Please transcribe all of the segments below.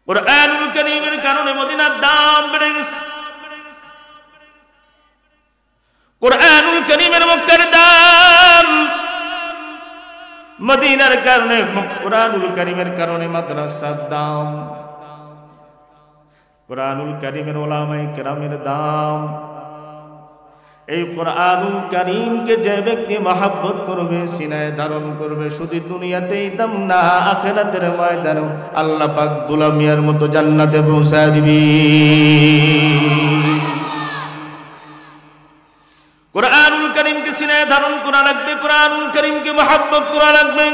কুরআনুল কারীমের কারণে মদিনার দাম বেড়ে গেছে। কুরআনুল কারীমের মক্কার দাম, মদিনার কারণে কুরআনুল কারীমের কারণে মাদ্রাসার দাম, কুরআনুল কারীমের উলামায়ে কেরামের দাম। এই কুরআনুল কারীমকে যে ব্যক্তি মহব্বত করবে, সিনায় ধারণ করবে, শুধু দুনিয়াতেই দাম না, আখিরাতের ময়দানে আল্লাহ পাক দুলামিয়ার মতো জান্নাতে পৌঁছায় দিবে। কুরআনুল কারীমকে সিনায় ধারণ করা লাগবে, কুরআনুল কারীমকে মহব্বত করা লাগবে।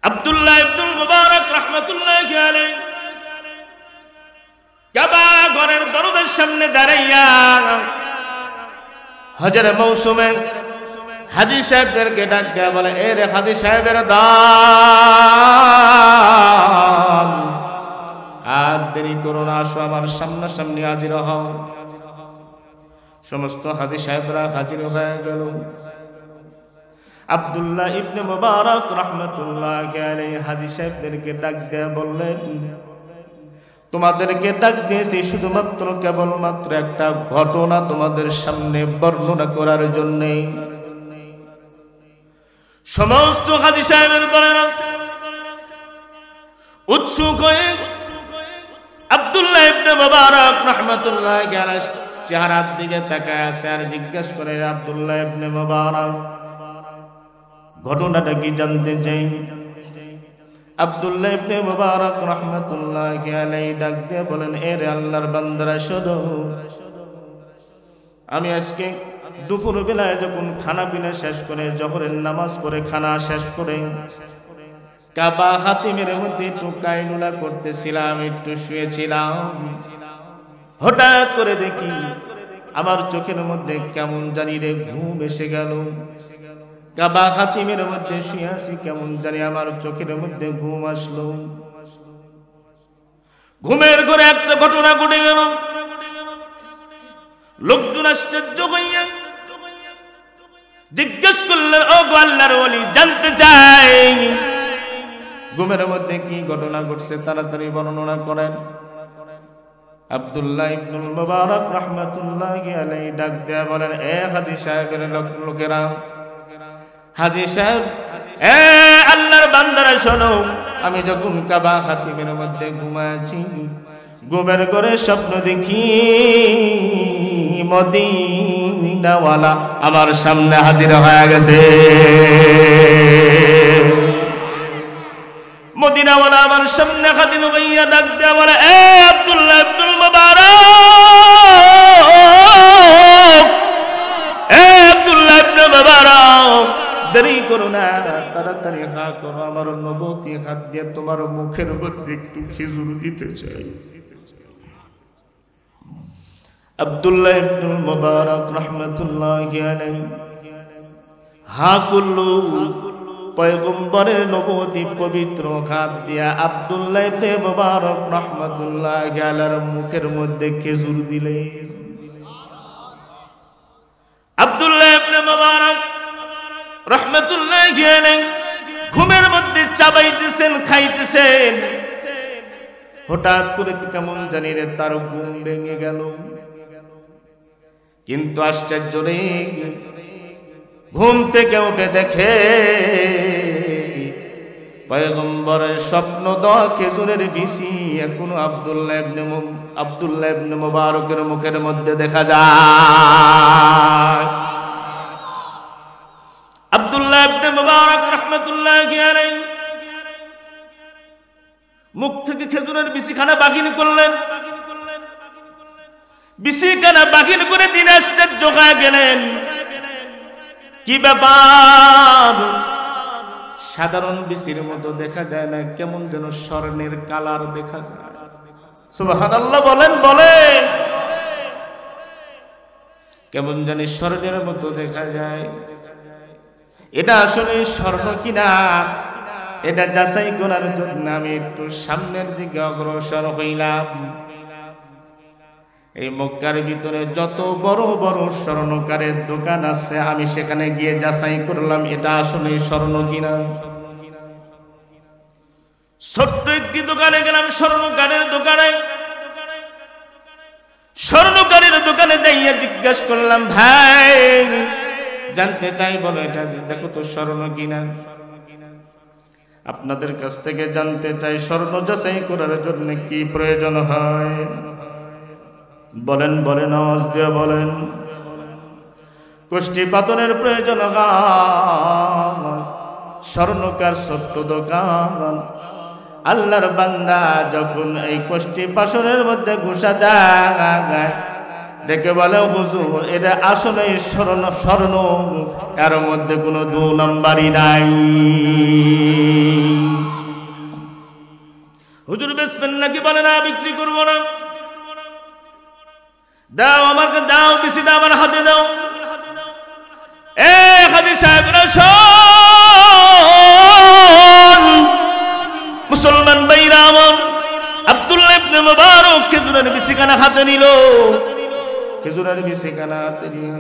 আব্দুল্লাহ ইবনুল মুবারক রাহমাতুল্লাহি আলাইহি কাবা ঘরের দরজার সামনে দাঁড়াইয়া হজের মৌসুমে হাজী সাহেবদেরকে ডাক দেয়া বলে, এ রে হাজী সাহেবের দাম, আর দেরি করো না, আসো আমার সামনাসামনি হাজির হও। সমস্ত হাজী সাহেবরা হাজির হয়ে গেল। আব্দুল্লাহ ইবনে মুবারক রাহমাতুল্লাহি আলাইহি হাজী সাহেবদেরকে ডাক দেয়া বললেন, তোমাদেরকে ডাক দিয়েছি শুধুমাত্র কেবলমাত্র একটা ঘটনা তোমাদের সামনে বর্ণনা করার জন্য। সমস্ত হাজী সাহেবের দলেরা উৎসুক হয়ে আব্দুল্লাহ ইবনে মুবারক রাহমাতুল্লাহি আলাইহি চেহারার দিকে তাকায় আছে আর জিজ্ঞাসা করে, আব্দুল্লাহ ইবনে মুবারক ঘটনাটা কি জানতে চাই? আব্দুল্লাহ ইবনে মুবারক রাহমাতুল্লাহি আলাইহি ডাক দিয়ে বলেন, এ রে আল্লাহর বান্দারা শোনো, আমি আজকে দুপুর বেলায় যখন খানা পিনা শেষ করে, জোহরের নামাজ পড়ে খানা শেষ করে কাবা হাতিমের মধ্যে একটু কাইলুলা করতেছিলাম, একটু শুয়েছিলাম, হঠাৎ করে দেখি আমার চোখের মধ্যে কেমন জানি রে ঘুম এসে গেল। কাবা হাতিমের মধ্যে শুয়ে আছি, কেমন জানি আমার চোখের মধ্যে ঘুম আসলো। ঘুমের ঘরে একটা ঘটনা ঘটে গেল। লোকজন আশ্চর্য হইয়া জিজ্ঞেস করলেন, ও গো আল্লাহর ওলি, জানতে চাই ঘুমের মধ্যে কি ঘটনা ঘটছে, তাড়াতাড়ি বর্ণনা করেন। আব্দুল্লাহ ইবনুল মুবারক রাহমাতুল্লাহি আলাইহি ডাক দেয়া বলেন, এ হাজী সাহেবের লোকেরা, হাজী সাহেব, এ আল্লাহর বান্দারা শোনো, আমি যখন কাবা হাতিমের মধ্যে ঘুমাচ্ছি, ঘুমের ঘরে স্বপ্ন দেখি মদিনাওয়ালা আমার সামনে হাজির হয়ে গেছে। মদিনাওয়ালা আমার সামনে হাজির হইয়া ডাক দেয়া বলে, এ আব্দুল্লাহ ইবনুল মুবারক, এ আব্দুল্লাহ ইবনে মুবারক, দেরি করো না, তাড়াতাড়ি হা করো, আমার নবতী হাত দিয়ে তোমার মুখের মধ্যে একটু খেজুর দিতে চাই। আব্দুল্লাহ ইবনুল মুবারক রাহমাতুল্লাহি আলাইহি হা করলো। পয়গম্বরের নবতী পবিত্র হাত দিয়া আব্দুল্লাহ ইবনে মুবারক রাহমাতুল্লাহি আলাইহির মুখের মধ্যে খেজুর দিলেন। আব্দুল্লাহ ইবনে মুবারক রাহমাতুল্লাহি আলাইহি ঘুমের মধ্যে চাবাইতেছেন, খাইতেছেন, হঠাৎ করে কেমন জানি রে তার ঘুম ভেঙে গেল। কিন্তু আশ্চর্য রে, ঘুম থেকে উঠে দেখে পয়গম্বরের স্বপ্ন দেওয়া খেজুরের বিচি এখনো আব্দুল্লাহ ইবনে মুবারকের মুখের মধ্যে দেখা যায়। আব্দুল্লাহ ইবনে মুবারক রাহমাতুল্লাহি আলাইহি মুখ থেকে খেজুরের বিচিখানা বাগিন করলেন। বিচিখানা বাগিন করে দিন আশ্চর্য হয়ে গেলেন, কি ব্যাপার, সাধারণ বিচির মতো দেখা যায় না, কেমন যেন স্বর্ণের কালার দেখা যায়। সুবহানাল্লাহ বলেন, বলেন, কেমন জানি স্বর্ণের মতো দেখা যায়। এটা আসলে স্বর্ণ কিনা এটা যাচাই করার জন্য আমি একটু সামনের দিকে অগ্রসর হইলাম। এই মক্কার ভিতরে যত বড় বড় স্বর্ণকারের দোকান আছে আমি সেখানে গিয়ে যাচাই করলাম এটা আসলে স্বর্ণ কিনা। ছোট্ট একটি দোকানে গেলাম, স্বর্ণকারের দোকানে। স্বর্ণকারের দোকানে যাইয়া জিজ্ঞাসা করলাম, ভাই জানতে চাই, বলো এটা দেখো তো স্বর্ণ কিনা। আপনাদের কাছ থেকে জানতে চাই, স্বর্ণ যাচাই করার জন্য কি প্রয়োজন হয়? বলেন বলেন, আওয়াজ দিয়ে বলেন। কোষ্ঠী পাতনের প্রয়োজন হয়। স্বর্ণকার ছোট্ট দোকান। আল্লাহর বান্দা যখন এই কোষ্ঠী পাথরের মধ্যে ঘুষা দেয়, দেখে বলে, হুজুর এটা আসলে স্বর্ণ, স্বর্ণ, এর মধ্যে কোনো দু নম্বরই নাই। হুজুর বেচবেন নাকি? বলে না, বিক্রি করবো না। দাও আমাকে, দাও বেশিটা আমার হাতে দাও। এ হাজি সাহেবরা শোন, মুসলমান ভাইরা আমার, আব্দুল্লাহ ইবনে মুবারক খেজুরের বিচিখানা হাতে নিল। খেজুরের বিচিখানা হাতে নিয়ে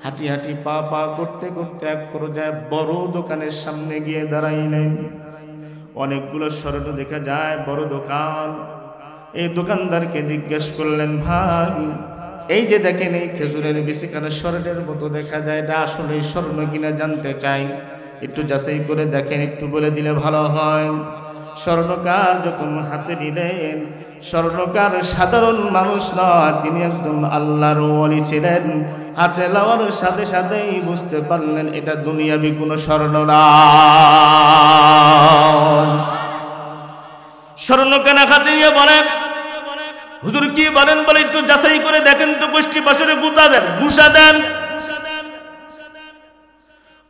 হাঁটি হাঁটি পা পা করতে করতে এক পর্যায়ে বড় দোকানের সামনে গিয়ে দাঁড়াইলেন। অনেকগুলো স্বর্ণ দেখা যায়, বড় দোকান। এই দোকানদারকে জিজ্ঞেস করলেন, ভাই এই যে দেখেন এই খেজুরের বিচিখানা স্বর্ণের মতো দেখা যায়, এটা আসলে স্বর্ণ কিনা জানতে চাই, একটু যাচাই করে দেখেন, একটু বলে দিলে ভালো হয়। স্বর্ণকার যখন হাতে নিলেন, স্বর্ণকার সাধারণ মানুষ নয়, তিনি একদম আল্লাহর ওলি ছিলেন। হাতে লওয়ার সাথে সাথেই বুঝতে পারলেন এটা দুনিয়াবি কোনো স্বর্ণ না। স্বর্ণকার হাতে নিয়ে বলেন, হুজুর কি বলেন? বলে একটু যাচাই করে দেখেন তো, কোষ্ঠী পাথরে গুতা দেন, ঘুষা দেন।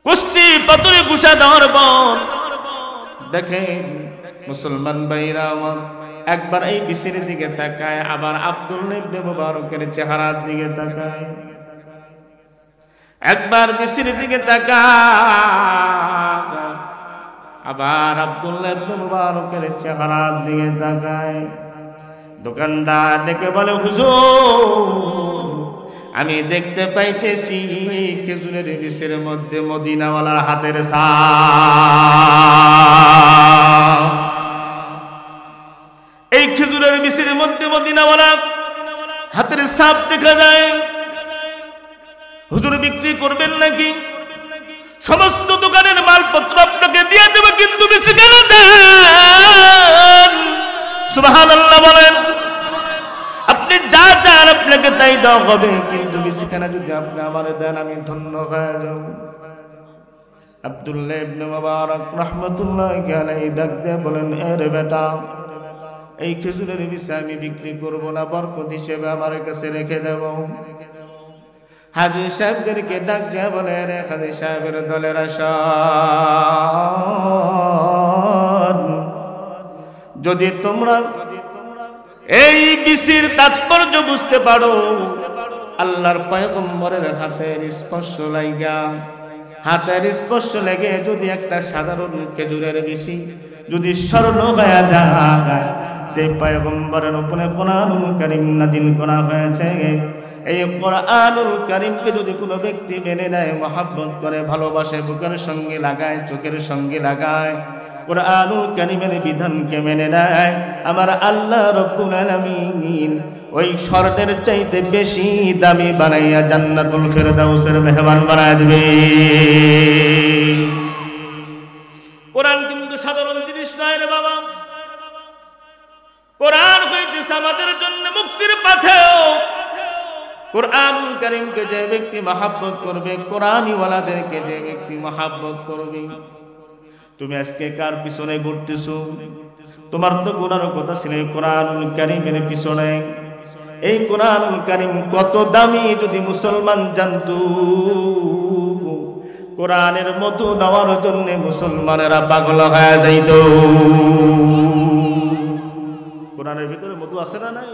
কোষ্ঠী পাথরে ঘুষা দেওয়ার পর দেখেন মুসলমান ভাইরা আমার, একবার এই বিচির দিকে তাকায়, আবার আব্দুল্লাহ ইবনে মুবারকের চেহারার দিকে তাকায়। একবার বিচির দিকে তাকায়, আবার আব্দুল্লাহ ইবনে মুবারকের চেহারার দিকে তাকায়। দোকানদার ডেকে বলে, হুজুর আমি দেখতে পাইতেছি খেজুরের বিচির মধ্যে মদিনাওয়ালার হাতের ছাপ। এই খেজুরের বিচির মধ্যে মদিনাওয়ালা হাতের ছাপ দেখা যায়। হুজুর বিক্রি করবেন নাকি? সমস্ত দোকানের মালপত্র আপনাকে দিয়ে দেবো, কিন্তু বিচি কেন দেন? সুবহানাল্লাহ বলেন। আপনি যা চান আপনাকে তাই দেওয়া হবে, কিন্তু বিচিখানা যদি আপনি আমার দেন আমি ধন্য হয়ে যাব। আব্দুল্লাহ ইবনে মুবারক রাহমাতুল্লাহি আলাইহি ডাক দিয়ে বলেন, এর বেটা, এই খেজুরের বিচি আমি বিক্রি করব না, বরকত হিসেবে আমার কাছে রেখে দেব। হাজী সাহেবদেরকে ডাক দিয়ে বলে, রে হাজী সাহেবের দলের আসন, যদি তোমরা এই বিচির তাৎপর্য বুঝতে পারো, আল্লাহর পয়গম্বরের হাতের স্পর্শ লাগা, হাতের স্পর্শ লেগে যদি একটা সাধারণ খেজুরের বিচি যদি স্বর্ণ হয়ে যায়, যে পয়গম্বরের উপরে কোরআনুল কারীম নাযিল করা হয়েছে, এই কোরআনুল কারীমকে যদি কোনো ব্যক্তি মেনে নেয়, মহব্বত করে, ভালোবাসে, বুকের সঙ্গে লাগায়, চোখের সঙ্গে লাগায়, কোরআনুল কারীমের বিধানকে মেনে নেয়, আমার আল্লাহ রব্বুল আলামিন ওই স্বর্ণের চাইতে বেশি দামি বানাইয়া জান্নাতুল ফেরদাউসের মেহমান বানায় দিবে। কোরআন কিন্তু সাধারণ জিনিস নয় রে বাবা। কোরআন হইতেছে আমাদের জন্য মুক্তির পাথেয়। কোরআনুল কারীমকে যে ব্যক্তি মহব্বত করবে, কোরআনীওয়ালাদেরকে যে ব্যক্তি মহব্বত করবে, তুমি আজকে কার পিছনে ঘুরতেছো? তোমার তো ঘোরার কথা ছিল কোরআনুল কারীমের পিছনে। এই কোরআনুল কারীম কত দামি যদি মুসলমান জানতো, কোরআনের মধু নেওয়ার জন্য মুসলমানেরা পাগল হয়ে যাইত। কোরআনের ভিতরে মধু আছে না নাই?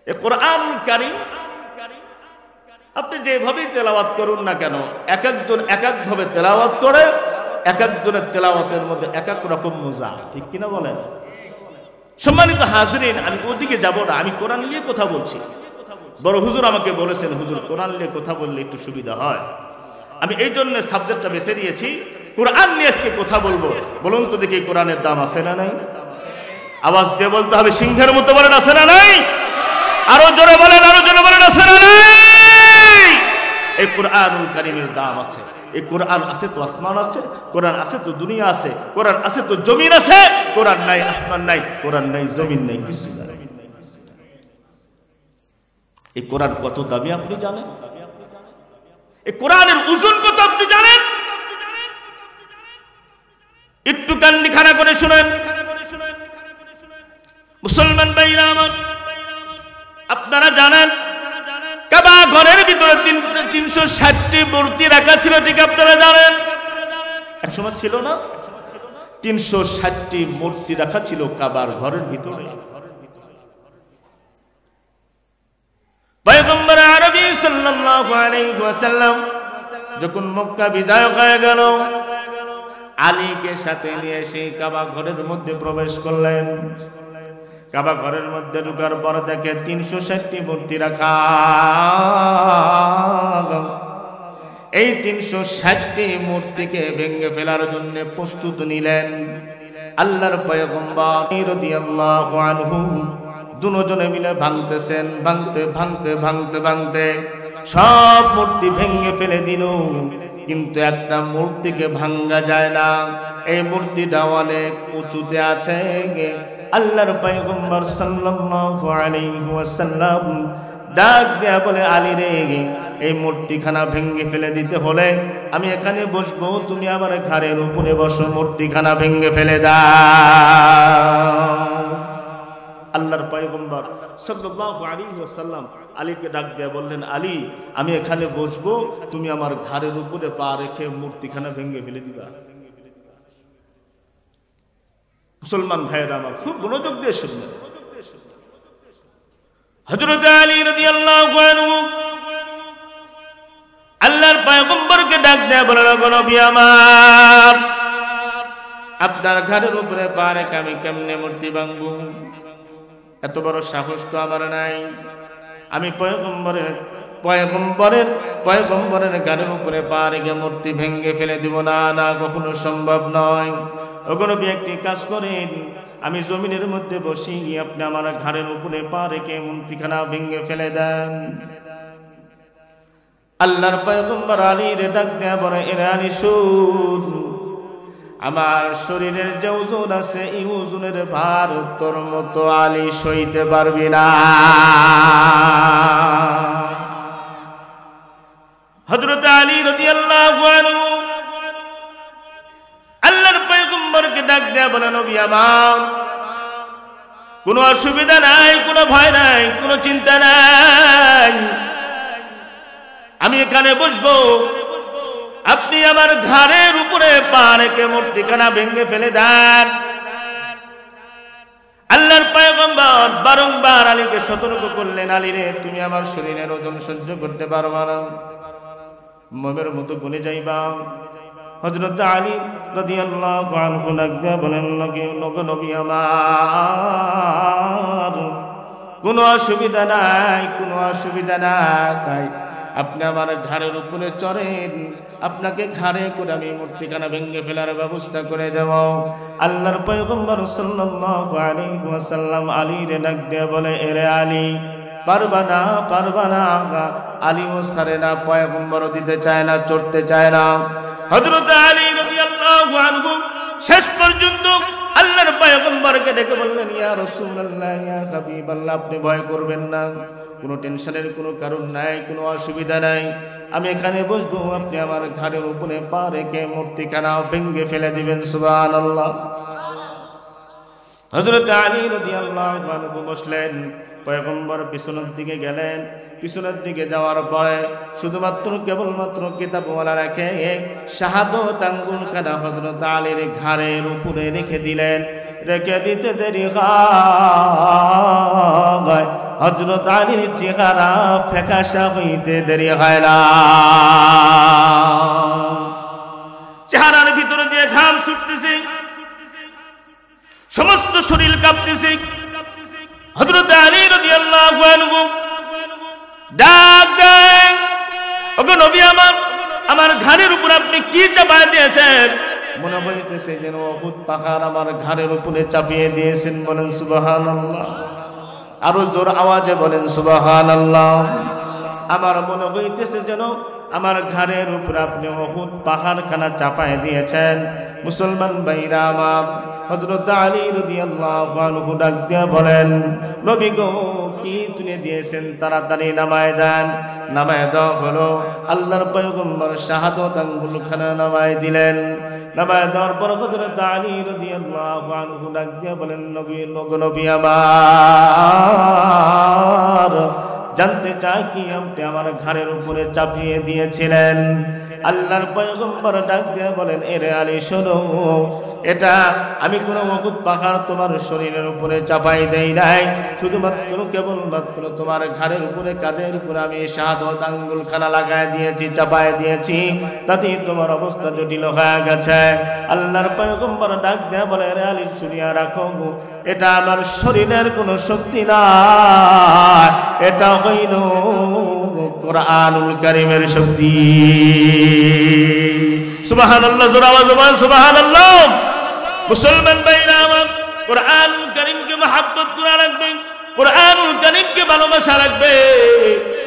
এই কোরআনুল কারীম আপনি যেভাবেই তেলাওয়াত করুন না কেন, এক একজন এক এক ভাবে তেলাওয়াত করে, এক একজনের তেলাওয়াতের মধ্যে এক এক রকম মজা, ঠিক কিনা বলেন? সম্মানিত হাজরিন, আমি ওদিকে যাব না, আমি কোরআন নিয়ে কথা বলছি। বড় হুজুর আমাকে বলেছেন, হুজুর কোরআন নিয়ে কথা বললে একটু সুবিধা হয়। আমি এই জন্য সাবজেক্টটা বেছে নিয়েছি, কোরআন নিয়ে আজকে কথা বলবো। বলুন তো দেখি কোরআনের দাম আছে না নাই? আওয়াজ দিয়ে বলতে হবে, সিংহের মতো বলেন আছে না নাই? আরো জোরে বলেন, আরো জোরে বলেন আছে না নাই? এই কোরআনুল কারীমের দাম আছে। এই কোরআন আছে তো আসমান আছে, কোরআন আছে তো দুনিয়া আছে, কোরআন আছে তো জমিন আছে। কোরআন নাই, আসমান নাই, কোরআন নাই, জমিন নাই, কিছু নাই। এই কোরআন কত দামি আপনি জানেন? এই কোরআনের ওজন কত আপনি জানেন? একটু কান্নি খাড়া করে শুনেন মুসলমান ভাইরা আমার, আপনারা জানেন কাবা ঘরের ভিতরে 360টি মূর্তি রাখা ছিল, ঠিক আপনারা জানেন? একসময় ছিল না? 360টি মূর্তি রাখা ছিল কাবার ঘরের ভিতরে। পয়গম্বর আরবি সাল্লাল্লাহু আলাইহি ওয়াসাল্লাম যখন মক্কা বিজয় হয়ে গেল, আলীকে সাথে নিয়ে সেই কাবা ঘরের মধ্যে প্রবেশ করলেন। কাবা ঘরের মধ্যে ঢোকার পর দেখে 360টি মূর্তি রাখা। এই 360টি মূর্তিকে ভেঙে ফেলার জন্য প্রস্তুত নিলেন আল্লাহর পয়গম্বর রাদিয়াল্লাহু আনহু। দুজনে মিলে ভাঙতেছেন, ভাঙতে ভাঙতে ভাঙতে ভাঙতে সব মূর্তি ভেঙে ফেলে দিল, কিন্তু একটা মূর্তিকে ভাঙ্গা যায় না। এই মূর্তিটা অনেক উঁচুতে আছে। আল্লাহর পয়গম্বর সাল্লাল্লাহু আলাইহি ওয়াসাল্লাম ডাক দেয়া বলে, আলী রে, এই মূর্তিখানা ভেঙে ফেলে দিতে হলে আমি এখানে বসবো, তুমি আমার ঘাড়ের উপরে বসো, মূর্তিখানা ভেঙে ফেলে দাও। আল্লাহর পয়গম্বর সাল্লাল্লাহু আলাইহি ওয়াসাল্লাম আলীকে ডাক দিয়ে বললেন, আলী, আমি এখানে বসবো, তুমি আমার ঘাড়ের উপরে পা রেখে মূর্তিখানা ভেঙে ফেলে দিবা। মুসলমান ভাইয়েরা আমার, খুব মনোযোগ দিয়ে শুনবেন। হযরত আলী রাদিয়াল্লাহু আনহু আল্লাহর পয়গম্বরকে ডাক দিয়ে বললেন, নবী আমার, আপনার ঘাড়ের উপরে পা রেখে আমি কেমনে মূর্তি ভাঙবো? এত বড় সাহস তো আমার নাই। আমি পয়গম্বরের ঘাড়ের উপরে পা রেখে মূর্তি ভেঙে ফেলে দিব না, না, কখনো সম্ভব নয়। ওগো নবী, একটি কাজ করেন, আমি জমিনের মধ্যে বসি, আপনি আমার ঘাড়ের উপরে পা রেখে মূর্তিখানা ভেঙে ফেলে দেন। আল্লাহর পয়গম্বর আলীর ডাক দেয়া বলে, এরে আলী, শুন, আমার শরীরের যে ওজন আছে, এই ওজনের ভার তোর মতো আলী সইতে পারবি না। হযরত আলী রাদিয়াল্লাহু আনহু আল্লাহর পয়গম্বরকে ডাক দেয়া বলে, নবী আমার, কোনো অসুবিধা নাই, কোনো ভয় নাই, কোনো চিন্তা নাই, আমি এখানে বসবো, আপনি আমার ঘাড়ের উপরে পা রেখে মূর্তিখানা ভেঙে ফেলে দেন। আল্লাহর পয়গম্বর বারংবার আলীকে সতর্ক করলেন, আলী রে, তুমি আমার শরীরের ওজন সহ্য করতে পারবা না, মমের মতো গুনে যাইবা। হযরত আলী রাদিয়াল্লাহু আনহু ডাকতে বলেন, নবী আমার, কোনো অসুবিধা নাই, কোনো অসুবিধা নাই, আপনি আমার ঘাড়ের উপরে চড়েন, আপনাকে ঘাড়ে করে আমি মূর্তিখানা ভেঙে ফেলার ব্যবস্থা করে দেব। আল্লাহর পয়গম্বর সাল্লাল্লাহু আলাইহি ওয়াসাল্লাম আলীর ডাক দিয়ে বলে, এরে আলী, পারবা না, পারবা না। আলীও সারে না, পয়গম্বরও দিতে চায় না, চড়তে চায় না। হযরত আলী রাদিয়াল্লাহু আনহু শেষ পর্যন্ত আল্লাহর পয়গম্বরকে ডেকে বললেন, ইয়া রাসূলুল্লাহ, ইয়া হাবিবাল্লাহ, আপনি ভয় করবেন না, কোনো টেনশনের কোনো কারণ নাই, কোনো অসুবিধা নাই, আমি এখানে বসবো, আপনি আমার ঘাড়ের উপরে পা রেখে মূর্তিখানা ভেঙে ফেলে দিবেন। সুবহানাল্লাহ। হযরত আলী রাদিয়াল্লাহু আনহু বসলেন, পয়গম্বর পিছনের দিকে গেলেন। পিছনের দিকে যাওয়ার পরে শুধুমাত্র কেবলমাত্র কিতাবওয়ালা রেখে শাহাদত আঙ্গুলখানা হযরত আলীর ঘাড়ের উপরে রেখে দিলেন। রেখে দিতে দেরি হয়, হযরত আলীর চেহারা ফ্যাকাশা হইতে দেরি হয় না, চেহারার ভিতরে দিয়ে ঘাম ছুটতেছে, সমস্ত শরীর কাঁপতেছে। হযরত আলী রাদিয়াল্লাহু আনহু ডাক দেন, ওগো নবী আমার, আমার ঘাড়ের উপর আপনি কি চাপায় দিয়েছেন? মনে হইতেছে যেন উহুদ পাহাড় আমার ঘাড়ের উপরে চাপিয়ে দিয়েছেন। বলেন সুবহানাল্লাহ। আরো জোর আওয়াজে বলেন সুবহানাল্লাহ। আমার মনে হইতেছে যেন আমার ঘাড়ের উপর আপনি উহুদ পাহাড়খানা চাপায় দিয়েছেন। মুসলমান ভাইরা আমার, হযরত আলী রাদিয়াল্লাহু আনহু ডাক দিয়ে বলেন, নবী গো, কি তুলে দিয়েছেন? তাড়াতাড়ি নামায় দেন। নামায় দেওয়া হলো। আল্লাহর পয়গম্বর শাহাদত আঙ্গুলখানা নামায় দিলেন। নামায় দেওয়ার পর হযরত আলী রাদিয়াল্লাহু আনহু ডাক দিয়ে বলেন, নবী আমার, জানতে চাই কি আপনি আমার ঘাড়ের উপরে চাপিয়ে দিয়েছিলেন? আল্লাহর পয়গম্বর ডাক দিয়ে বলেন, এরে আলী শোনো, এটা আমি কোনো উহুদ পাহাড় তোমার শরীরের উপরে চাপাই দেই নাই, শুধুমাত্র কেবলমাত্র তোমার ঘাড়ের উপরে, কাঁধের উপরে আমি শাহাদত আঙ্গুলখানা লাগাই দিয়েছি, চাপাই দিয়েছি, তাতেই তোমার অবস্থা জটিল হয়ে গেছে। আল্লাহর পয়গম্বর ডাক দিয়ে বলে, এরে আলী শুনিয়া রাখো, এটা আমার শরীরের কোনো শক্তি না, এটা হইল কুরআনুল কারীমের শক্তি। সুবহানাল্লাহ, জোরে আওয়াজে বলেন সুবহানাল্লাহ। মুসলমান ভাইরা আমার, কুরআনুল কারীমকে মহব্বত করা রাখবেন, কুরআনুল কারীমকে ভালোবাসা রাখবে।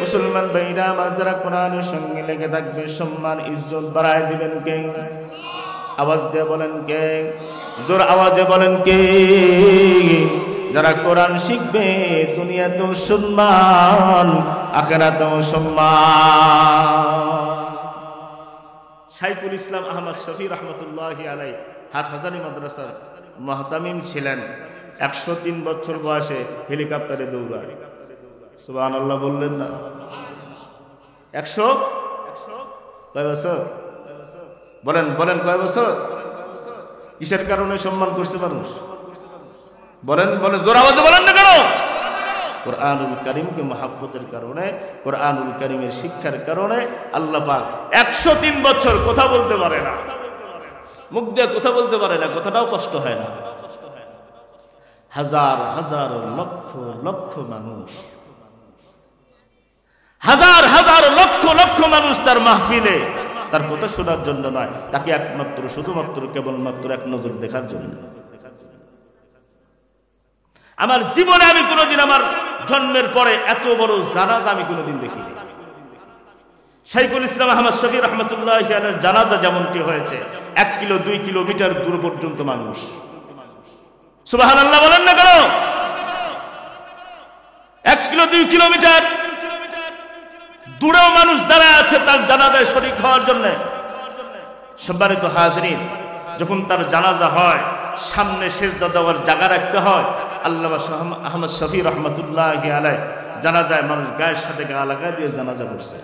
মুসলমান ভাইরা আমার, যারা কোরআনের সঙ্গে লেগে থাকবে, সম্মান ইজ্জত বাড়ায় দিবেন কে? আওয়াজ দিয়ে বলেন কে? জোর আওয়াজে বলেন কে? যারা কোরআন শিখবে, দুনিয়াতেও সম্মান, আখিরাতেও সম্মান। শাইখুল ইসলাম আহমদ শফি রহমতুল্লাহি আলাইহি হাটহাজারী মাদ্রাসার মুহতামিম ছিলেন। 103 বছর বয়সে হেলিকপ্টারে দৌড়ায়। সুবহানাল্লাহ বললেন না? 100 কয় বছর? বলেন বলেন, কয় বছর? কিসের কারণে সম্মান করছে মানুষ? বলেন বলেন, জোর আওয়াজে বলেন না কেন? কুরআনুল কারীমকে মহব্বতের কারণে, কুরআনুল কারীমের শিক্ষার কারণে আল্লাহ পাক 103 বছর কথা বলতে পারে না, মুখ দিয়ে কথা বলতে পারে না, কথাটাও কষ্ট হয় না। হাজার হাজার লক্ষ লক্ষ মানুষ, হাজার হাজার লক্ষ লক্ষ মানুষ তার মাহফিলে, তার কথা শোনার জন্য নয়, তাকে একমাত্র শুধুমাত্র কেবলমাত্র এক নজর দেখার জন্য। আমার জীবনে আমি কোনোদিন, আমার জন্মের পরে এত বড় জানাজা আমি কোনোদিন দেখিনি। শাইখুল ইসলাম আহমদ শফি রহমতুল্লাহি আলাইহির জানাজা যেমনটি হয়েছে, 1 কিলো 2 কিলোমিটার দূর পর্যন্ত মানুষ। সুবহানাল্লাহ বলেন না কেন? 1 কিলো 2 কিলোমিটার দূরেও মানুষ দাঁড়ায় আছে তার জানাজায় শরীক হওয়ার জন্য। সম্মানিত হাজরিন, যখন তার জানাজা হয়, সামনে সেজদা দেওয়ার জায়গা রাখতে হয়। আল্লামা আহমদ শফি রহমতুল্লাহি আলাইহি জানাজায় মানুষ গায়ের সাথে গা লাগায় দিয়ে জানাজা পড়ছে,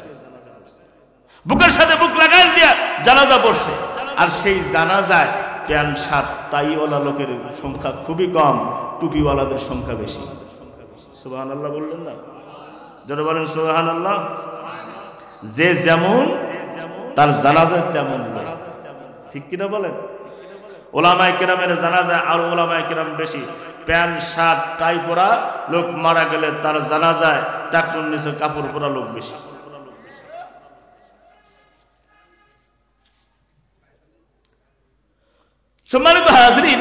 বুকের সাথে বুক লাগাই দিয়ে জানাজা পড়ছে। আর সেই জানাজায় প্যান্ট শার্ট টাইওয়ালা লোকের সংখ্যা খুবই কম, টুপিওয়ালাদের সংখ্যা বেশি। সুবহানাল্লাহ বললেন না? যারা বলেন সুবহানাল্লাহ। যে যেমন তার জানাজায় তেমন, ঠিক কিনা বলেন? ওলামায়ে কেরামের জানাজায় আর ওলামায়ে কেরাম বেশি। প্যান্ট শার্ট টাই পরা লোক মারা গেলে তার জানাজায় টাকনুর নিচে কাপড় পরা লোক বেশি। সম্মানিত হাজরিন,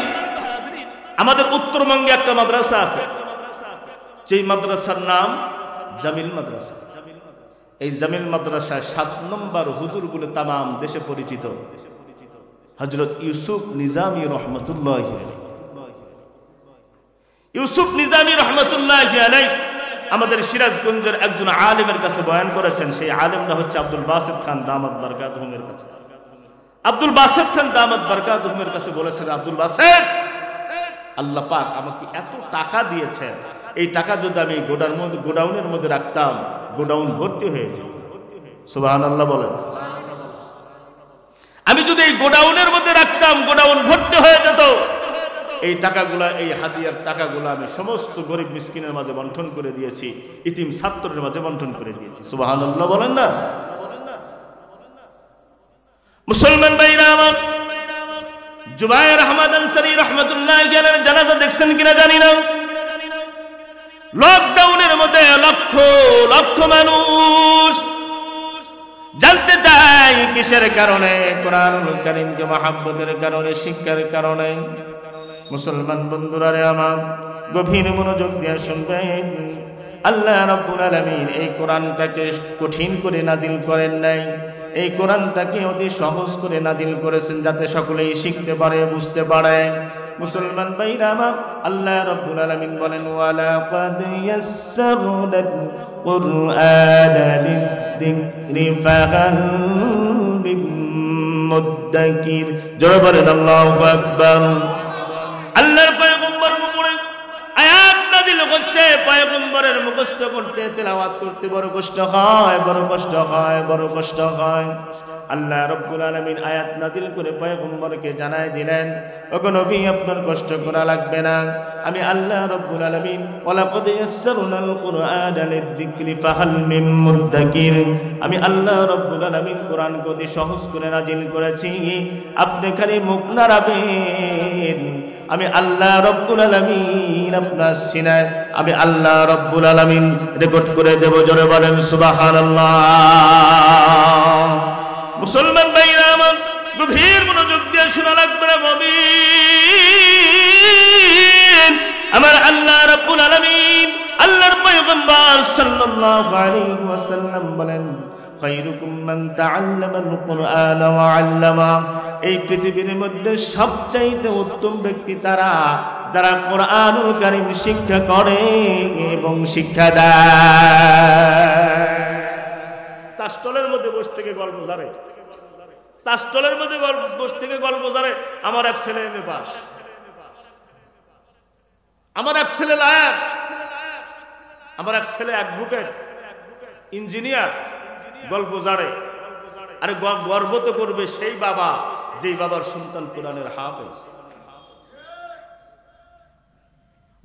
আমাদের উত্তরবঙ্গে একটা মাদ্রাসা আছে, যেই মাদ্রাসার নাম জামিল মাদ্রাসা। এই জামিল মাদ্রাসায় 7 নম্বর হুজুর বলে তামাম দেশে পরিচিত হযরত ইউসুফ নিজামী রহমতুল্লাহি আলাইহি। ইউসুফ নিজামী রহমতুল্লাহি আলাইহি আমাদের সিরাজগঞ্জের একজন আলেমের কাছে বয়ান করেছেন। সেই আলেমটা হচ্ছে আব্দুল বাসিত খান দামাত বারকাতুহুমের কাছে। আব্দুল বাসিত খান দামাত বারকাতুহুমের কাছে বলেছেন, আব্দুল বাসিত, আল্লাহ পাক আমাকে এত টাকা দিয়েছেন, এই টাকা যদি আমি গোডাউনের মধ্যে রাখতাম, গোডাউন ভর্তি হয়ে যেত। সুবহানাল্লাহ বলেন। আমি যদি এই গোডাউনের মধ্যে রাখতাম, গোডাউন ভর্তি হয়ে যেত। এই টাকাগুলা, এই হাদিয়ার টাকাগুলা আমি সমস্ত গরিব মিসকিনের মাঝে বন্টন করে দিয়েছি, ইতিম ছাত্রদের মাঝে বন্টন করে দিয়েছি। সুবহানাল্লাহ বলেন না? মুসলমান ভাইরা আমার, জুবায়ের আহমদ আনসারী রাহমাতুল্লাহি আলাইহির জানাজা দেখছেন কিনা জানি না। লকডাউনের মধ্যে লক্ষ লক্ষ মানুষ জানতে চাই কিসের কারণে? কোরআনুল কারীমকে মহব্বতের কারণে, শিক্ষার কারণে। মুসলমান বন্ধুরা রে আমার, গভীর মনোযোগ দিয়ে শুনবেন। আল্লাহ রাব্বুল আলামিন এই কোরআনটাকে কঠিন করে নাজিল করেন নাই, এই কোরআনটাকে অতি সহজ করে নাজিল করেছেন যাতে সকলেই শিখতে পারে, বুঝতে পারে। মুসলমান ভাইরা আমার, আল্লাহ রাব্বুল আলামিন বলেন ওয়ালা ক্বাদ ইয়াসসারনাল কুরআনা লিযিকরি ফাহাল মিন মুদ্দাকির। জোরে বলেন আল্লাহু আকবার। আল্লাহর পয়গম্বরের উপরে আয়াত নাযিল হচ্ছে, পয়গম্বরের মুখস্থ করতে, তেলাওয়াত করতে বড় কষ্ট হয়, বড় কষ্ট হয়, বড় কষ্ট হয়। আল্লাহ রাব্বুল আলামিন আয়াত নাযিল করে পয়গম্বরকে জানায় দিলেন, ওগো নবী আপনার কষ্ট করা লাগবে না, আমি আল্লাহ রাব্বুল আলামিন ওয়ালাকাদ ইয়াসসারনাল কুরআনা লিযিকরি ফাহাল মিন মুদ্দাকির, আমি আল্লাহ রাব্বুল আলামিন কোরআনকে অতি সহজ করে নাযিল করেছি, আপনি খালি মুখ নাড়াবেন, আমি আল্লাহ রাব্বুল আলামিন আপনার সিনায় আমি আল্লাহ রাব্বুল আলামিন রেকর্ড করে দেব। জোরে বলেন সুবহানাল্লাহ। মুসলমান ভাইরা আমার, গভীর মনোযোগ দিয়ে শোনা লাগবে না মুমিন। আমার আল্লাহ রাব্বুল আলামিন, আল্লাহর পয়গম্বর সাল্লাল্লাহু আলাইহি ওয়াসাল্লাম বলেন, খায়রুকুম মান তাআল্লামাল কুরআনা ওয়া আল্লামা, এই পৃথিবীর মধ্যে সবচাইতে উত্তম ব্যক্তি তারা যারা কোরআনুল কারীম শিক্ষা করে এবং শিক্ষা দেয়। চাষটলের মধ্যে বসে থেকে গল্প জারে, চাষটলের মধ্যে বসে থেকে গল্প জারে। আমার এক ছেলে এমএ পাস, আমার এক ছেলে লয়ার, আমার এক ছেলে অ্যাডভোকেট, ইঞ্জিনিয়ার, গল্প জারে। আরে গর্ব তো করবে সেই বাবা যেই বাবার সন্তান কোরআনের হাফেজ।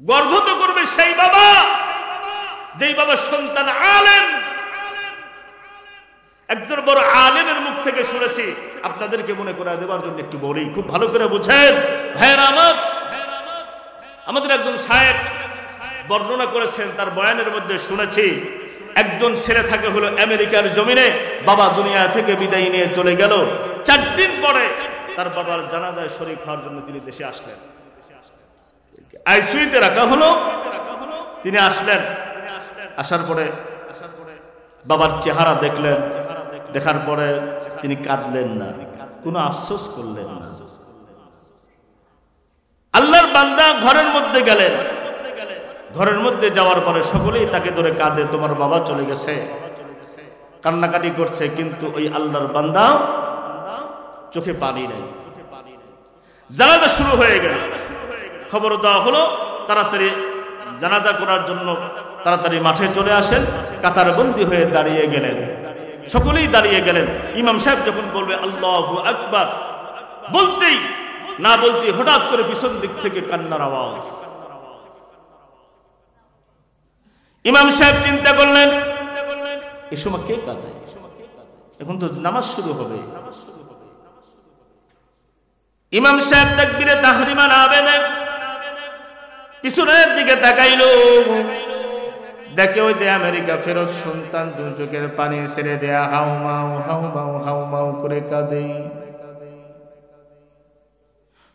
গর্ব তো করবে সেই বাবা যেই বাবার সন্তান আলেম। একজন বড় আলেমের মুখ থেকে শুনেছি, আপনাদেরকে মনে করায় দেবার জন্য একটু বলি, খুব ভালো করে বুঝেন ভাইয়েরা আমার। আমাদের একজন সাহেব বর্ণনা করেছেন, তার বয়ানের মধ্যে শুনেছি, একজন ছেলে থাকে হলো আমেরিকার জমিনে, বাবা দুনিয়া থেকে বিদায় নিয়ে চলে গেল। 4 দিন পরে তার বাবার জানাজায় শরীক হওয়ার জন্য তিনি দেশে আসলেন। আইসিইউতে রাখা হলো, তিনি আসলেন। আসার পরে বাবার চেহারা দেখলেন, দেখার পরে তিনি কাঁদলেন না, কোনো আফসোস করলেন না। আল্লাহর বান্দা ঘরের মধ্যে গেলেন, ঘরের মধ্যে যাওয়ার পরে সকলেই তাকে ধরে কাঁদে, তোমার বাবা চলে গেছে, কান্নাকাটি করছে, কিন্তু ওই আল্লাহর বান্দা চোখে পানি নাই। জানাজা শুরু হয়ে গেল, খবর দেওয়া হলো তাড়াতাড়ি জানাজা করার জন্য তাড়াতাড়ি মাঠে চলে আসেন। কাতারবন্দি হয়ে দাঁড়িয়ে গেলেন, সকলেই দাঁড়িয়ে গেলেন। ইমাম সাহেব যখন বলবে আল্লাহু আকবার, বলতেই না বলতেই হঠাৎ করে পিছন দিক থেকে কান্নার আওয়াজ। ইমাম সাহেব চিন্তা করলেন, এই সময় কে কাঁদে? এখন তো নামাজ শুরু হবে। ইমাম সাহেব তাকবীরে তাহরিমা না বেঁধে পিছনের দিকে তাকাইল, দেখে ওই যে আমেরিকা ফেরত সন্তান দু চোখের পানি ছেড়ে দেয়া হাউমাউ হাউমাউ হাউমাউ করে কাঁদে।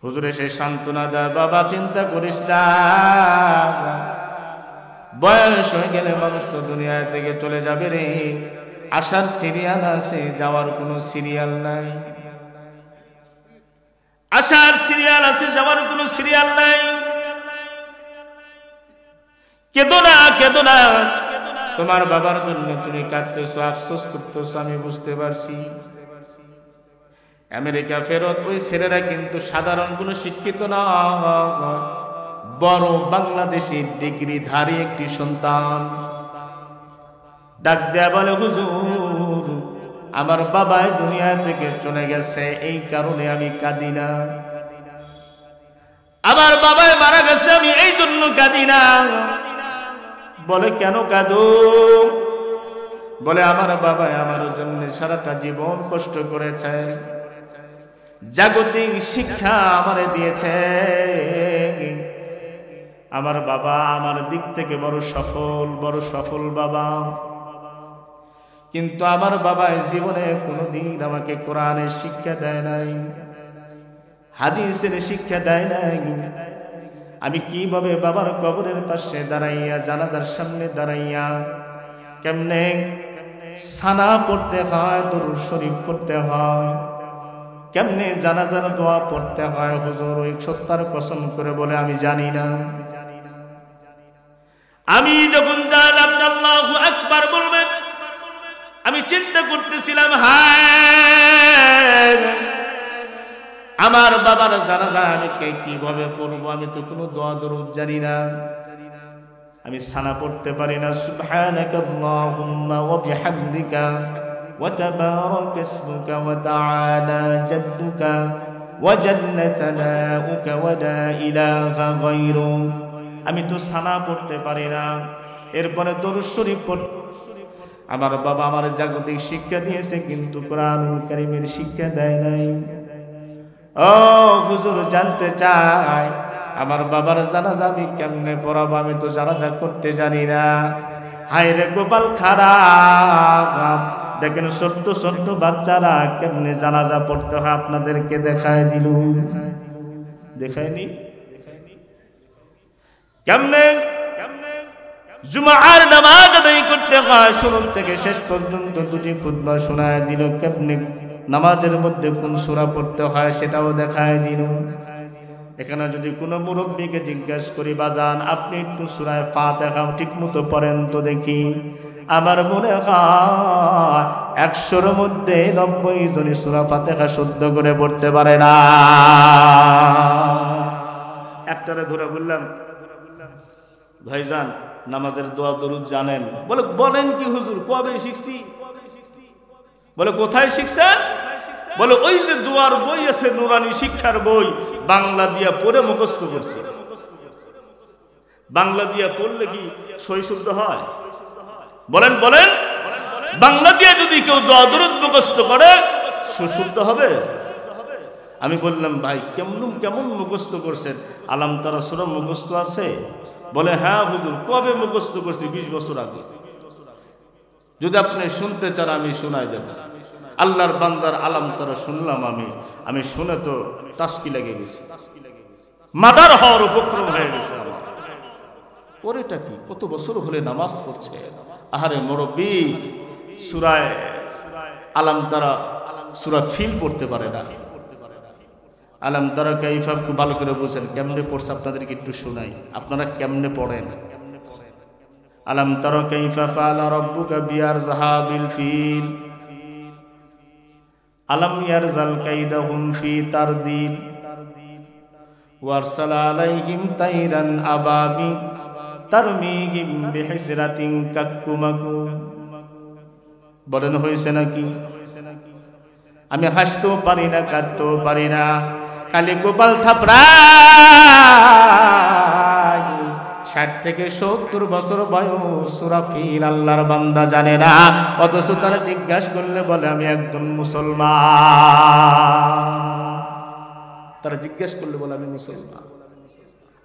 হুজুর এসে সান্ত্বনা দেয়, বাবা চিন্তা করিস না, বয়স হয়ে গেলে মানুষ তো দুনিয়া থেকে চলে যাবে রে, আসার সিরিয়াল আছে, যাওয়ার কোনো সিরিয়াল নাই। আসার সিরিয়াল আছে, যাওয়ার কোনো সিরিয়াল নাই। কেঁদো না, কেঁদো না, তোমার বাবার জন্য তুমি কাঁদতেছো, আফসোস করতেছো, আমি বুঝতে পারছি। আমেরিকা ফেরত ওই ছেলেরা কিন্তু সাধারণ কোনো শিক্ষিত না, বড় বাংলাদেশি ডিগ্রিধারী একটি সন্তান। ডাক দেয়া বলে, হুজুর আমার বাবা দুনিয়া থেকে চলে গেছে, এই কারণে আমি কাঁদি না। আমার বাবা মারা গেছে, আমি এই জন্য কাঁদি না। বলে কেন কাঁদো? বলে আমার বাবা আমার জন্য সারাটা জীবন কষ্ট করেছে, জাগতিক শিক্ষা আমারে দিয়েছে, আমার বাবা আমার দিক থেকে বড় সফল বাবা। কিন্তু আমার বাবা জীবনে কোনোদিন আমাকে কোরআনের শিক্ষা দেয় নাই, হাদিসের শিক্ষা দেয় নাই। আমি কিভাবে বাবার কবরের পাশে দাঁড়াইয়া, জানাজার সামনে দাঁড়াইয়া কেমনে সানা পড়তে হয়, দরুদ শরীফ পড়তে হয়, কেমনে জানাজার দোয়া পড়তে হয়, হুজুর ওই সত্যার কসম করে বলে আমি জানি না। আমি যখন জানলাম আল্লাহু আকবার বলবেন, আমি চিন্তা করতেছিলাম, হায় আমার বাবার জানাজা আমি কিভাবে পড়বো, আমি তো কোনো দোয়া দরুদ জানি না, আমি সানা পড়তে পারি না। সুবহানাকাল্লাহুম্মা ওয়া বিহামদিকা ওয়া তাবারাকা ইসমুকা ওয়া তাআলা জাদ্দুকা ওয়া জাল্লা থানাউকা ওয়া লা ইলাহা গায়রুক। আমি তো সানা পড়তে পারি না। এরপরে দরুদ শরীফ পড়। আমার বাবা আমার জাগতিক শিক্ষা দিয়েছে, কিন্তু কোরআনুল কারীমের শিক্ষা দেয় নাই। ও হুজুর জানতে চাই আমার বাবার জানাজা আমি কেমনে পড়াবো, আমি তো জানাজা করতে জানি না। হায় রে গোপাল খারাপ, দেখেন ছোট্ট ছোট্ট বাচ্চারা কেমনে জানাজা পড়তে হয় আপনাদেরকে দেখায় দিল, দেখায়নি কেমনে জুমার নামাজ আদায় করতে হয়, শুরু থেকে শেষ পর্যন্ত দুটি খুতবা শোনায় দিল, কেমনে নামাজের মধ্যে কোন সূরা পড়তে হয় সেটাও দেখায় দিল। এখানে যদি কোনো মুরব্বীকে জিজ্ঞাসা করি, বাজান আপনি একটু সূরা ফাতিহা ঠিকমতো পড়েন তো দেখি, আমার মনে হয় 100-র মধ্যে 90 জনই সূরা ফাতিহা শুদ্ধ করে পড়তে পারে না। একটারে ধরে বললাম, ভাইজান নামাজের দোয়া দরুদ জানেন? বলে বলেন কি হুজুর, কবে শিখছি? বলে কোথায় শিখছেন? বলে ওই যে দোয়ার বই আছে, নুরানি শিক্ষার বই, বাংলা দিয়া পড়ে মুখস্থ করছে। বাংলা দিয়া পড়লে কি সই শুদ্ধ হয়? বলেন বলেন, বাংলা দিয়া যদি কেউ দোয়া দরুদ মুখস্থ করে সুশুদ্ধ হবে? আমি বললাম, ভাই কেমন মুখস্থ করছেন? আলাম তারা সূরা মুখস্থ আছে? বলে হ্যাঁ হুজুর। কবে মুখস্থ করছি? 20 বছর আগে। যদি আপনি শুনতে চান আমি শোনাই দেব। আল্লাহর বান্দার আলাম তারা শুনলাম, আমি শুনে তো টাসকি লেগে গেছি, মাদার হওয়ার উপক্রম হয়ে গেছে আমার। পরেটা কি, কত বছর হলে নামাজ পড়ছে। আহারে মুরব্বী সূরা আলাম তারা সূরা ফিল পড়তে পারে না। আলাম তারা কাইফা খুব ভালো করে বুঝেন, কেমনে পড়ছে আপনাদেরকে একটু শোনাই, আপনারা কেমনে পড়েন। আলাম তারা কাইফা ফাআলা রাব্বুকা বিআরযাহাবিল ফিল আলাম ইয়ারজাল কাইদাহুম ফি তারদিল ওয়ারসালা আলাইহিম তাইরান আবাবি তারমিহিম বিহিজরাতিন কাকুমাকুম। বলেন হয়েছে নাকি? আমি হাসতেও পারি না, কাঁদতেও পারি না, খালি গোপাল থাপড়ায়। 60 থেকে 70 বছর বয়স, সূরা ফিল আল্লাহর বান্দা জানে না, অথচ তারা জিজ্ঞাসা করলে বলে আমি একজন মুসলমান। তারা জিজ্ঞাসা করলে বলে আমি মুসলমান।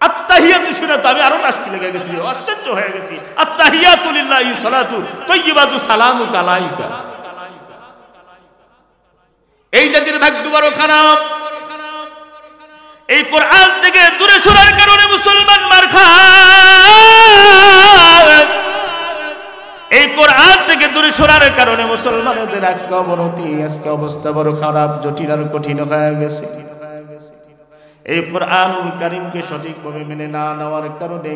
আত্তাহিয়াতু শুনে তো আমি আরো নাস্তি লেগে গেছি, আশ্চর্য হয়ে গেছি। আত্তাহিয়াতু লিল্লাহি সালাতু তাইয়্যিবাতু সালামু আলাইকা। এই জাতির ভাগ্য বড় খারাপ। এই কোরআন থেকে দূরে সরার কারণে মুসলমান মার খায়। এই কোরআন থেকে দূরে সরার কারণে মুসলমানদের আজকে অবনতি, আজকে অবস্থা বড় খারাপ, জটিল আর কঠিন হয়ে গেছে। এই কোরআনুল কারীমকে সঠিকভাবে মেনে না নেওয়ার কারণে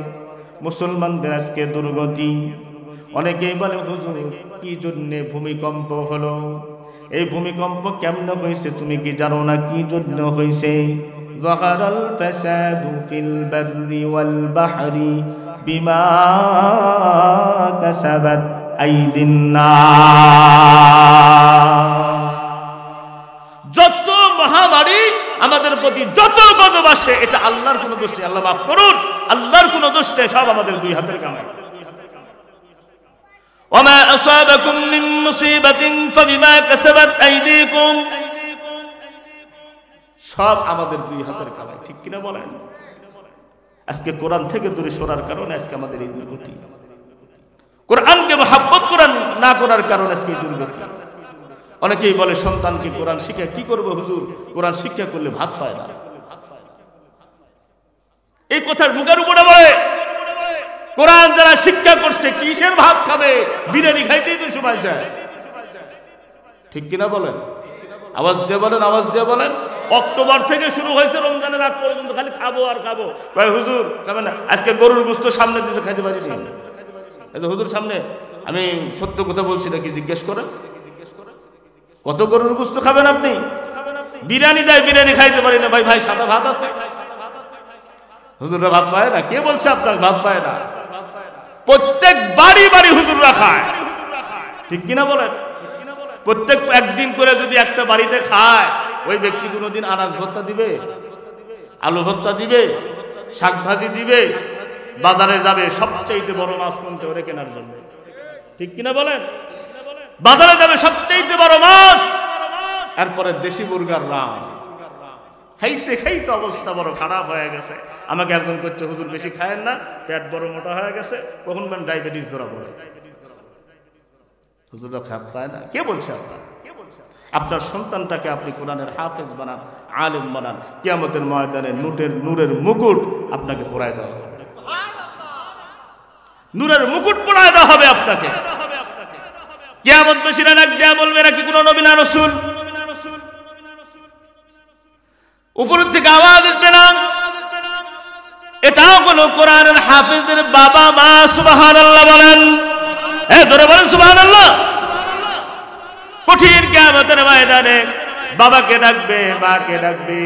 মুসলমানদের আজকে দুর্গতি। অনেকেই বলে হুজুর কি জন্য ভূমিকম্প হলো? এই ভূমিকম্প কেমন হয়েছে তুমি কি জানো না? কি জন্য হয়েছে? যাহারাল ফাসাদু ফিল বাররি ওয়াল বাহরি বিমা কাসাবাত আইদিন নাস। যত মহামারী আমাদের প্রতি যত গজব আসে, এটা আল্লাহর কোনো দোষ নেই, আল্লাহ মাফ করুন, আল্লাহর কোনো দোষ নেই, সব আমাদের দুই হাতের কামাই। وما أصابكم من مصيبة فبما كسبت أيديكم। সব আমাদের দুই হাতের কামাই, ঠিক কিনা বলেন? আজকে কোরআন থেকে দূরে সরার কারণে আজকে আমাদের এই দুর্গতি। কোরআনকে মহব্বত করেন না করার কারণে আজকে দুর্গতি। অনেকেই বলে সন্তানকে কোরআন শিক্ষা কি করবে হুজুর, কোরআন শিক্ষা করলে ভাত পায় না। এই কথার মুখের উপরে বলে কোরআন যারা শিক্ষা করছে কিসের ভাত খাবে? বিরিয়ানি খাইতেই তো সময় যায়, ঠিক কিনা বলেন? আওয়াজ দিয়ে বলেন, আওয়াজ দিয়ে বলেন। অক্টোবর থেকে শুরু হয়েছে রমজানের আগ পর্যন্ত খালি খাবো আর খাবো। ভাই হুজুর খাবেন না? আজকে গরুর গোশত সামনে দিয়েছে, খাইতে পারিনি। হুজুর সামনে, আমি সত্য কথা বলছি নাকি জিজ্ঞেস করেন, কত গরুর গোশত খাবেন আপনি? বিরিয়ানি দেয়, বিরিয়ানি খাইতে পারি না। ভাই ভাই সাদা ভাত আছে? হুজুররা ভাত পায় না? কে বলছে আপনার ভাত পায় না? প্রত্যেক বাড়ি বাড়ি হুজুররা খায়, ঠিক কিনা বলেন? প্রত্যেক একদিন করে যদি একটা বাড়িতে খায়, ওই ব্যক্তি কোনোদিন আনাজ ভর্তা দিবে, আলু ভর্তা দিবে, শাক ভাজি দিবে, বাজারে যাবে সবচাইতে বড় মাছ কোনটা ওরে কেনার জন্য, ঠিক কিনা বলেন? বাজারে যাবে সবচাইতে বড় মাছ, এরপরে দেশি মুরগার রাম। খাইতে খাইতে অবস্থা বড় খারাপ হয়ে গেছে। আমাকে একজন করছে হুজুর বেশি খায়েন না, পেট বড় মোটা হয়ে গেছে, কখন মানে ডায়াবেটিস ধরা পড়ে। হুজুররা খাত পায় না? কে বলছে আপনার? আপনার সন্তানটাকে আপনি কোরআনের হাফেজ বানান, আলেম বানান, কিয়ামতের ময়দানে নূরের মুকুট আপনাকে পরায় দেওয়া হবে। নূরের মুকুট পরায় দেওয়া হবে আপনাকে। কিয়ামত বেশিরা ডাক দেয়া বলবে নাকি কোন নবী না রাসূল? উপর থেকে আওয়াজ আসবে না, এটাও কোন কোরআনের হাফেজদের বাবা মা। সুবহানাল্লাহ বলেন, জোরে বলেন সুবহানাল্লাহ। কঠিন কিয়ামতের ময়দানে বাবাকে ডাকবে, মাকে ডাকবে,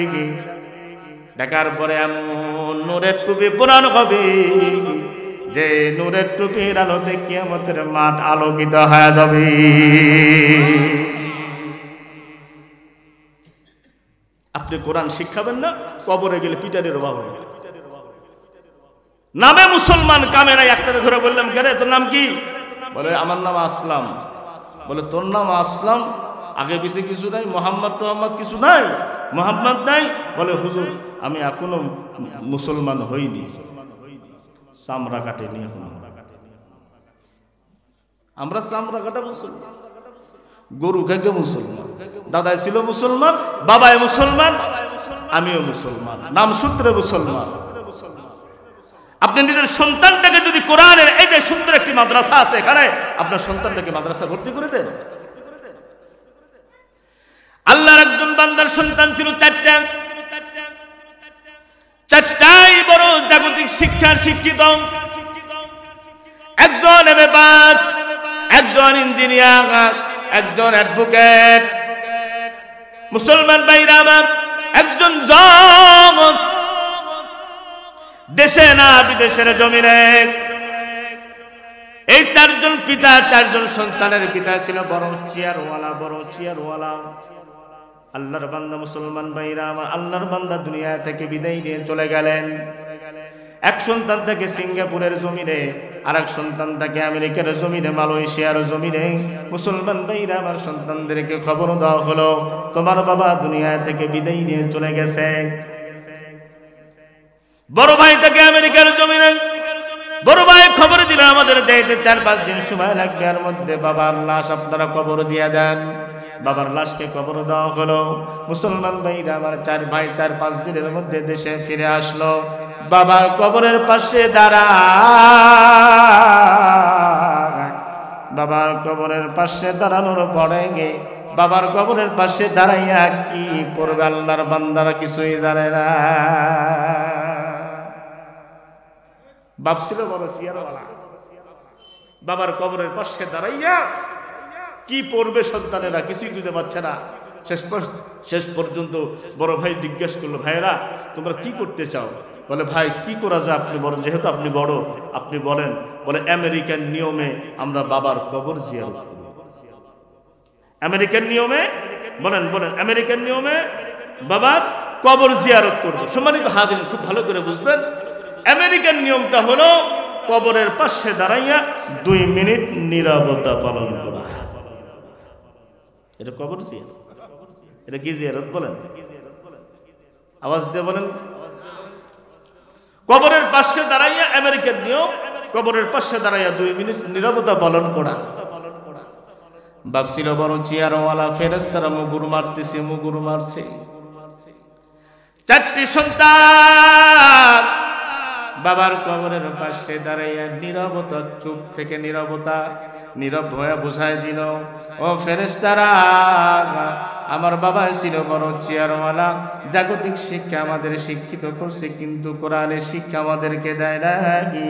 ডাকার পরে এমন নূরের টুপি পরানো হবে যে নূরের টুপির আলোতে কিয়ামতের মাঠ আলোকিত হয়ে যাবে। আপনি কোরআন শিখাবেন না, কবরে গেলে পিটারের অভাব হবে। নামে মুসলমান, কামে নাই। একটা ধরে বললাম, কেন তোর নাম কি? বলে আমার নাম আসলাম। বলে তোর নাম আসলাম, আগে পিছে কিছু নাই, মোহাম্মদ টোহাম্মদ কিছু নাই, মোহাম্মদ নাই? বলে হুজুর আমি এখনো মুসলমান হইনি, চামড়া কাটেনি এখনো। আমরা চামড়া কাটা মুসলমান, গরু খাইকে মুসলমান, দাদাই ছিল মুসলমান, বাবাই মুসলমান, আমিও মুসলমান, নাম সূত্রে মুসলমান। আপনি নিজের সন্তানটাকে যদি কোরআনের এই যে সুন্দর একটি মাদ্রাসা আছে, এখানে আপনার সন্তানটাকে মাদ্রাসা ভর্তি করে দেন। আল্লাহর একজন বান্দার সন্তান ছিল চারটা, চারটাই বড় জাগতিক শিক্ষার শিক্ষিত। একজন এমএ পাস, একজন ইঞ্জিনিয়ার, একজন অ্যাডভোকেট। মুসলমান ভাইরা আমার, একজন জজ, দেশে না বিদেশের জমিনে। এই চারজন পিতা, চারজন সন্তানের পিতা ছিল বড় চেয়ারওয়ালা, বড় চেয়ারওয়ালা। আল্লাহর বান্দা মুসলমান ভাইরা আমার, আল্লাহর বান্দা দুনিয়া থেকে বিদায় নিয়ে চলে গেলেন। এক সন্তান থেকে সিঙ্গাপুরের জমিনে, আর এক সন্তান থেকে আমেরিকার জমিনে, মালয়েশিয়ার জমিনে। মুসলমান ভাইরা আমার, সন্তানদেরকে খবর দেওয়া হলো তোমার বাবা দুনিয়া থেকে বিদায় নিয়ে চলে গেছে। বড় ভাই থেকে আমেরিকার জমিনে, বড় ভাই খবর দিল আমাদের যাইতে 4-5 দিন সময় লাগবে, এর মধ্যে বাবার লাশ আপনারা কবর দিয়ে দেন। বাবার লাশকে কবর দেওয়া হলো। মুসলমান ভাইরা আমার, 4 ভাই 4-5 দিনের মধ্যে দেশে ফিরে আসলো। বাবার কবরের পাশে বাবার কবরের পাশে দাঁড়ানোর পরে বাবার কবরের পাশে দাঁড়াইয়া কি করবে আল্লাহর বান্দারা কিছুই জানে না। বাপ ছিল বড় চেয়ারওয়ালা, বাবার কবরের পাশে দাঁড়াইয়া কি পড়বে সন্তানেরা কিছুই বুঝতে পারছে না। শেষ পর্যন্ত বড় ভাই জিজ্ঞেস করলো, ভাইরা তোমরা কি করতে চাও? বলে ভাই কি করা যায়, আপনি বড়, যেহেতু আপনি বড় আপনি বলেন। বলে আমেরিকান নিয়মে আমরা বাবার কবর জিয়ারত করি। আমেরিকান নিয়মে, বলেন বলেন, আমেরিকান নিয়মে বাবার কবর জিয়ারত করবো। সম্মানিত হাজির, খুব ভালো করে বুঝবেন, আমেরিকান নিয়মটা হলো কবরের পাশে দাঁড়াইয়া 2 মিনিট নীরবতা পালন করা। এটা কবর জিয়ারত। এটা কি জিয়ারত বলেন? আওয়াজ দিয়ে বলেন। কবরের পাশে দাঁড়াইয়া আমেরিকান নিয়ম কবরের পাশে দাঁড়াইয়া 2 মিনিট নীরবতা পালন করা। ভাবছিল বড় চেয়ারওয়ালা, ফেরেশতারা মুগুর মারতেছে, মুগুর মারছে। 4টি সন্তান বাবার কবরের পাশে দাঁড়াইয়া নীরবতা, চুপ থেকে নীরবতা, নীরব হয়ে বুঝাই দিল, ও ফেরেশতারা, আমার বাবা ছিল বড় চেয়ারওয়ালা, জাগতিক শিক্ষা আমাদের শিক্ষিত করছে, কিন্তু কোরআনের শিক্ষা আমাদেরকে দেয় নাকি।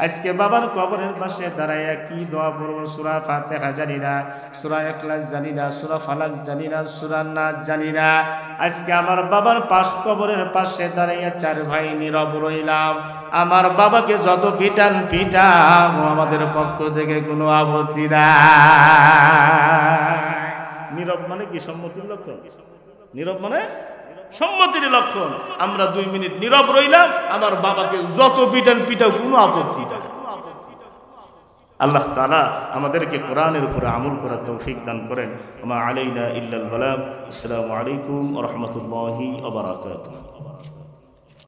আজকে বাবার কবরের পাশে দাঁড়াইয়া কি দোয়া পড়ব? সূরা ফাতিহা জানি না, সূরা ইখলাস জানি না, সূরা ফালাক জানি না, সূরা নাস জানি না। আজকে আমার বাবার কবরের পাশে দাঁড়াইয়া 4 ভাই নীরব রইলাম। আমার বাবাকে যত পিটান পিটাম, আমাদের পক্ষ থেকে কোনো আপত্তি নাই। নীরব মানে কি? সম্মতির লক্ষণ। নীরব মানে সম্মতির লক্ষণ। আমরা 2 মিনিট নীরব রইলাম, আমার বাবাকে যত পিটান পিটাও, কোনো আপত্তি নাই। আল্লাহ তাআলা আমাদেরকে কোরআনের উপরে আমল করার তৌফিক দান করেন। ওয়া আলাইনা ইল্লাল বালাগ। আসসালামু আলাইকুম ওয়া রাহমাতুল্লাহি ওয়া বারাকাতুহু।